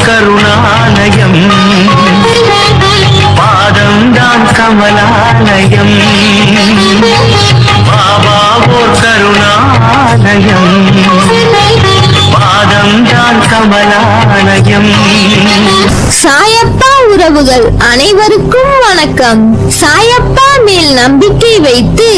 ஓர் கருணாலயம், பாதம்தான் கமலாலயம். பாபா ஓர் கருணாலயம், பாதம்தான் கமலாலயம். சாயப்பா உறவுகள் அனைவருக்கும் வணக்கம். சாயப்பா மேல் நம்பிக்கை வைத்து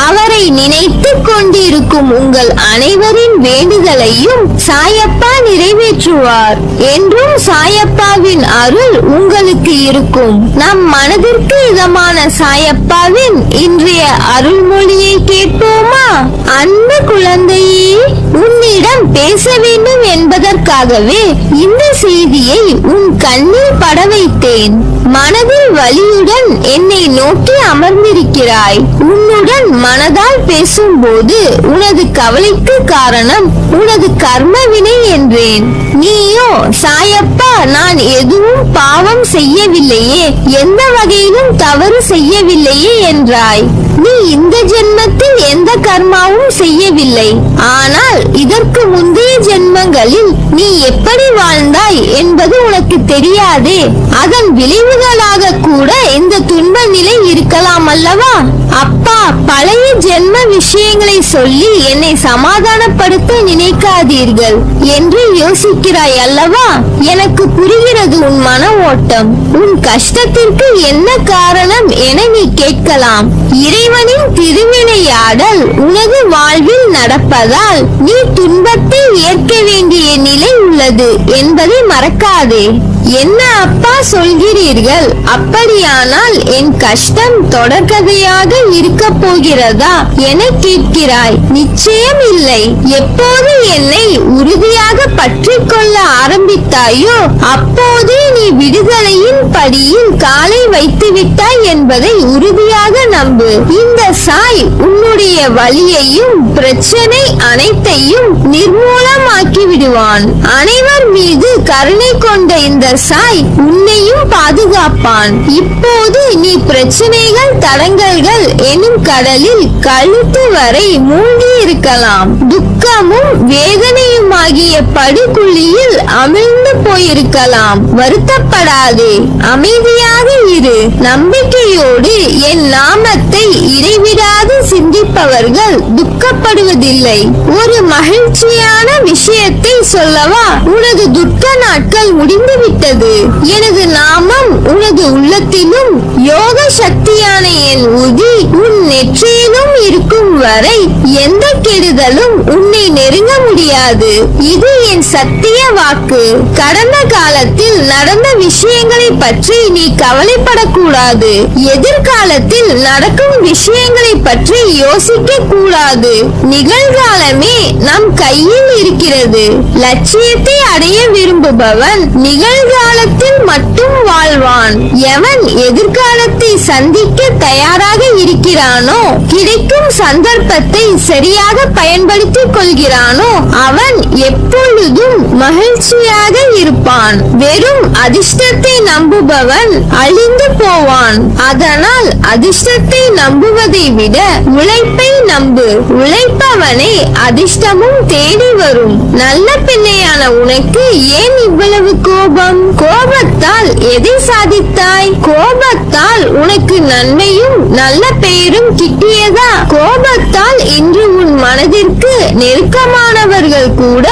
அவரை நினைத்து கொண்டிருக்கும் உங்கள் அனைவரின் வேண்டுதலையும் சாயப்பா நிறைவேற்றுவார். என்றும் சாயப்பாவின் அருள் உங்களுக்கு இருக்கும். நம் மனதிற்கு இதமான சாயப்பாவின் இன்றைய அருள்மொழியை கேட்போமா? அன்பு குழந்தையே, உன்னிடம் பேச வேண்டும் என்பதற்காகவே இந்த செய்தியை உன் கண்ணில் பட வைத்தேன். மனதில் வலியுடன் என்னை நோக்கி அமர்ந்திருக்கிறாய். உன்னுடன் மனதால் பேசும்போது உனது கவலைக்கு காரணம் உனது கர்ம வினை என்றேன். நீயோ சாயப்பா, நான் எதுவும் பாவம் செய்யவில்லையே, எந்த வகையிலும் தவறு செய்யவில்லையே என்றாய். நீ இந்த ஜென்மத்தில் எந்த கர்மாவும் செய்யவில்லை. ஆனால் இதற்கு முந்தைய ஜென்மங்களில் நீ எப்படி வாழ்ந்தாய் என்பது உனக்கு தெரியாதே. அதன் விளைவுகளாக கூட இந்த துன்ப நிலை இருக்கலாம் அல்லவா? அப்பா, பழைய ஜென்ம விஷயங்களை சொல்லி என்னை சமாதானப்படுத்த நினைக்காதீர்கள் என்று யோசிக்கிறாய் அல்லவா? எனக்கு புரிகிறது உன் மன ஓட்டம். உன் கஷ்டத்திற்கு என்ன காரணம் என நீ கேட்கலாம். இறைவனின் திருவிளையாடல் உனது வாழ்வில் நடப்பதால் நீ துன்பத்தை ஏற்க வேண்டிய நிலை உள்ளது என்பதை மறக்காதே. என்ன அப்பா சொல்கிறீர்கள்? அப்படியானால் என் கஷ்டம் தொடர்கதையாக இருக்க போகிறதா என கேட்கிறாய். நிச்சயம் இல்லை. எப்போது என்னை உறுதியாக பற்றி கொள்ள ஆரம்பித்தாயோ அப்போதே நீ விடுதலையின் படியில் காலை வைத்து விட்டாய் என்பதை உறுதியாக நம்பு. இந்த சாய் உன்னுடைய வலியையும் பிரச்சனை அனைத்தையும் நிர்மூலமாக்கி விடுவான். அனைவர் மீது கருணை கொண்ட இந்த சாய் உன்னையும் பாதுகாப்பான். இப்போது நீ பிரச்சனைகள் தடங்கல்கள் எனும் கடலில் கழுத்து வரை மூழ்கி இருக்கலாம். துக்கமும் வேதனையுமாகிய படுகுழியில் அமிழ்ந்து போயிருக்கலாம். வருத்தப்படாதே, அமைதியாக இரு. நம்பிக்கையோடு என் நாமத்தை இடைவிடாது சிந்திப்பவர்கள் துக்கப்படுவதில்லை. ஒரு மகிழ்ச்சியான விஷயத்தை சொல்லவா? உனது துக்க நாட்கள் முடிந்துவிட்டது. எனது நாமம் உனது உள்ளத்திலும் யோக சக்தியான என் உதி உன் நெற்றியிலும் இருக்கும் வரை எந்த கெடுதலும் உன்னை நெருங்க முடியாது. இது என் சத்திய வாக்கு. கடந்த காலத்தில் நடந்த விஷயங்களை பற்றி நீ கவலைப்படக்கூடாது. எதிர்காலத்தில் நடக்கும் விஷயங்களை பற்றி யோசிக்க கூடாது. நிகழ்காலமே நம் கையில் இருக்கிறது. லட்சியத்தை அடைய விரும்புபவன் நிகழ்காலத்தில் மட்டும் வாழ்வான். எவன் எதிர்காலத்தை சந்திக்க தயாராக இருக்கிறானோ, கிடைக்கும் சந்தர்ப்பத்தை சரியாக பயன்படுத்திக் கொள்கிறானோ அவன் எப்பொழுதும் மகிழ்ச்சியாக இருப்பான். வெறும் அதிர்ஷ்டத்தை நம்புபவன் அழிந்து போவான். அதனால் அதிர்ஷ்டத்தை நம்புவதை விட உழைப்பை நம்பு. உழைப்பவனை அதிர்ஷ்டமும் தேடி வரும். நல்ல பிள்ளையான உனக்கு ஏன் இவ்வளவு கோபம்? கோபத்தால் எதை சாதித்தாய்? கோபத்தால் உனக்கு நன்மையும் நல்ல பெயரும் கிட்டியதா? கோபத்தால் இன்று உன் மனதிற்கு நெருக்கமானவர்கள் கூட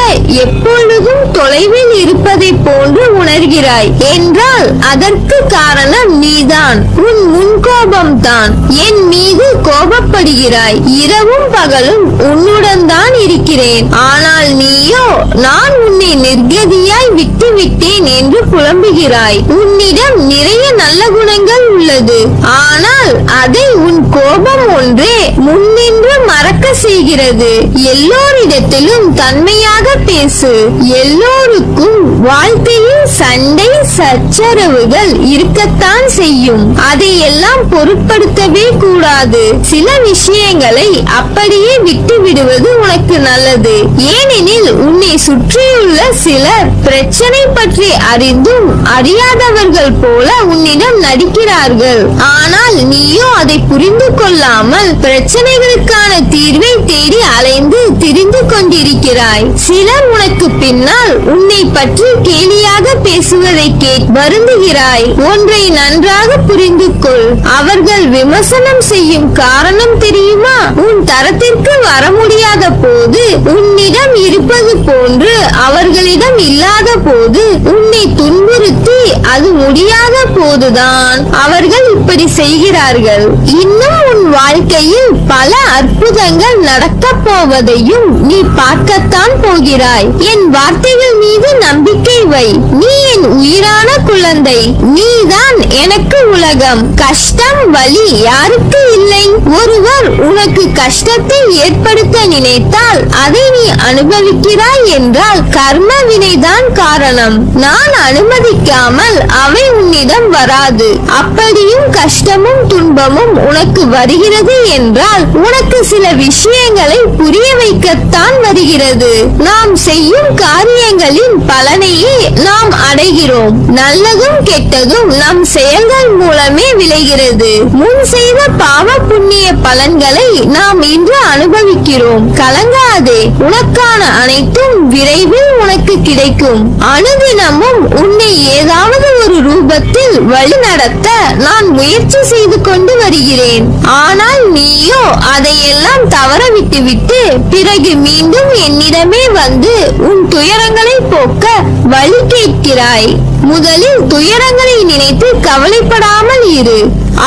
எப்பொழுதும் தொலைவில் இருப்பதை போன்று உணர்கிறாய் என்றால் அதற்கு காரணம் நீதான். உன் முன்கோபம் தான். என் மீது கோபப்படுகிறாய். இரவும் பகலும் உன்னுடன் தான் இருக்கிறேன். ஆனால் நீயோ நான் உன்னை நிர்கதியாய் விட்டு விட்டேன் என்று புலம்புகிறாய். உன்னிடம் நிறைய நல்ல குணங்கள் உள்ளது. ஆனால் அதை உன் கோபம் ஒன்றே முன்னின்று மறக்க செய்கிறது. எல்லோரிடத்திலும் தன்மையாக பேசு. எல்லோருக்கும் வாழ்க்கையில் சண்டை சச்சரவுகள் இருக்கத்தான் செய்யும். அதையெல்லாம் பொருட்படுத்தவே கூடாது. சில விஷயங்களை அப்படியே விட்டு விடுவது உனக்கு நல்லது. ஏனெனில் உன்னை சுற்றியுள்ள சிலர் பிரச்சனை பற்றி அறிந்தும் அறியாதவர்கள் போல உன்னிடம் நடிக்கிறார்கள். ஆனால் நீயோ அதை புரிந்து கொள்ளாமல் பிரச்சனைகளுக்கான தீர்வை தேடி அலைந்து திரிந்து கொண்டிருக்கிறாய். சிலர் உனக்கு பின்னால் உன்னை பற்றி கேலியாக பேசுவதை வருந்துகிறாய். ஒன்றை நன்றாக புரிந்து கொள். அவர்கள் விமர்சனம் செய்யும் காரணம் தெரியுமா? உன் தரத்திற்கு வர முடியாத போது உன்னிடம் இருப்பது போன்று அவர்களிடம் இல்லாத போது உன்னை துன்புறுத்தி அது முடியாத போதுதான் அவர்கள் இப்படி செய்கிறார்கள். இன்னும் உன் வாழ்க்கையில் பல அற்புதங்கள் நடக்கப் போவதையும் நீ பார்க்கத்தான் போகிறாய். என் வார்த்தைகள் மீது நம்பிக்கை வை. நீ என் உயிரான குழந்தை. நீதான் எனக்கு உலகம். கஷ்டம் வலி யாருக்கு இல்லை? ஒருவர் உனக்கு கஷ்டத்தை ஏற்படுத்த நினைத்தால் அதை நீ அனுபவிக்கிறாய் என்றால் கர்ம வினைதான் காரணம். நான் அனுமதிக்காமல் அவை உன்னிடம் வராது. அப்படியும் கஷ்டமும் துன்பமும் உனக்கு வருகிறது என்றால் உனக்கு சில விஷயங்களை புரிய வைக்கத்தான் வருகிறது. நாம் செய்யும் காரியங்களின் பலனையே நாம் அடைகிறோம். நல்லதும் கெட்டதும் நம் செயல்கள் மூலமே விளைகிறது. முன் செய்த பாவ புண்ணிய பலன்களை நாம் இன்று அனுபவிக்கிறோம். கலங்காதே, உனக்கான அனைத்தும் விரைவில் உனக்கு கிடைக்கும். அனுதினமும் உன்னை ஏதாவது ஒரு ரூபத்தில் வழி நடத்த நான் முயற்சி செய்து கொண்டு வருகிறேன். ஆனால் நீயோ அதையெல்லாம் தவற விட்டுவிட்டு பிறகு மீண்டும் என்னிடமே வந்து உன் துயரங்களை போக்க வழி கேட்கிறாய். முதலில் துயரங்களை நினைத்து கவலைப்படாமல் இரு.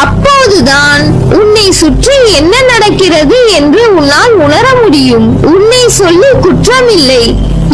அப்போதுதான் உன்னை சுற்றி என்ன நடக்கிறது என்று உன்னால் உணர முடியும். உன்னை சொல்லி குற்றமில்லை.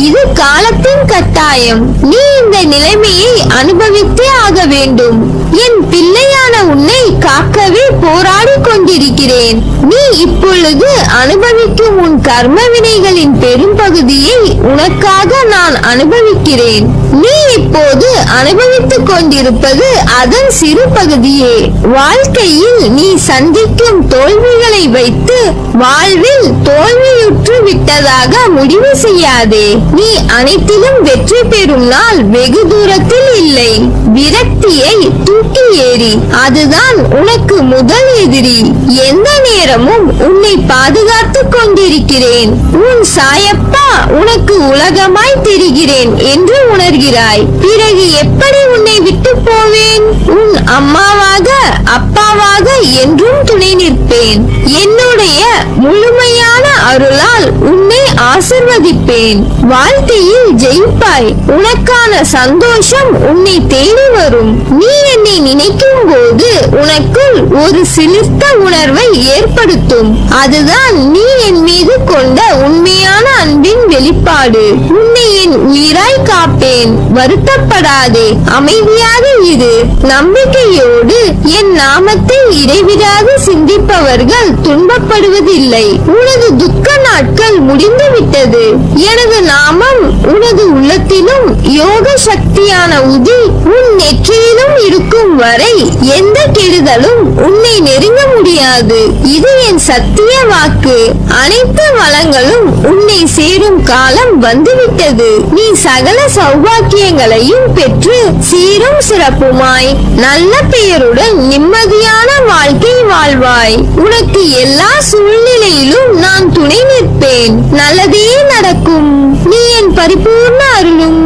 இது காலத்தின் கட்டாயம். நீ இந்த நிலைமையை அனுபவித்தே ஆக வேண்டும். என் பிள்ளையான உன்னை காக்கவே போராடி கொண்டிருக்கிறேன். நீ இப்பொழுது அனுபவிக்கும் உன் கர்ம வினைகளின் பெரும் பகுதியை உனக்காக நான் அனுபவிக்கிறேன். நீ இப்போது அனுபவித்துக் கொண்டிருப்பது அதன் சிறு பகுதியே. வாழ்க்கையில் நீ சந்திக்கும் தோல்விகளை வைத்து வாழ்வில் தோல்வியுற்று விட்டதாக முடிவு செய்யாதே. நீ அனைத்திலும் வெற்றி பெறும் நாள் வெகு தூரத்தில் இல்லை. விரக்தியை தூக்கி ஏறி. அதுதான் உனக்கு முதல் எதிரி. எந்த நேரமும் உன்னை பாதுகாத்துக் கொண்டிருக்கிறேன். உன் சாயப்பா உனக்கு உலகமாய் தெரிகிறேன் என்று உணர்கிறாய். பிறகு எப்படி உன்னை விட்டு போவேன்? உன் அம்மாவாக அப்பாவாக என்றும் துணை நிற்பேன். என்னுடைய முழுமையான அருளால் உன்னை ஆசிர்வதிப்பேன். வாழ்க்கையில் ஜெயிப்பாய். உனக்கான சந்தோஷம் உன்னை தேடி வரும். நீ என்னை நினைக்கும் போது உனக்குள் ஒரு சிலிர்த்த உணர்வை ஏற்படுத்தும். அதுதான் நீ என் மீது கொண்ட உண்மையான அன்பின் வெளிப்பாடு. உன்னை என் உயிராய் காப்பேன். வருத்தப்படாதே, அமைதியாக இரு. நம்பிக்கையோடு என் நாமத்தை இடைவிடாது சிந்திப்பவர்கள் துன்பப்படுவதில்லை. உனது துக்க நாட்கள் முடிந்துவிட்டது. எனது நாமம் உனது உள்ளத்திலும் யோக சக்தியான உதி உன் நெற்றியிலும் இருக்கும் வரை எந்த கெடுதலும் உன்னை நெருங்க முடியாது. இது என் சத்திய வாக்கு. அனைத்து வளங்களும் உன்னை சேரும் காலம் வந்துவிட்டது. நீ சகல சௌபாக்கியங்களையும் பெற்று சீரும் சிறப்புமாய் நல்ல பெயருடன் நிம்மதியான வாழ்க்கை வாழ்வாய். உனக்கு எல்லா சூழ்நிலையிலும் நான் துணை நிற்பேன். நல்லதே நடக்கும். நீ என் பரிபூர்ண அருளும்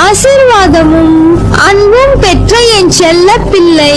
ஆசீர்வாதமும் அன்பும் பெற்ற என் செல்ல பிள்ளை.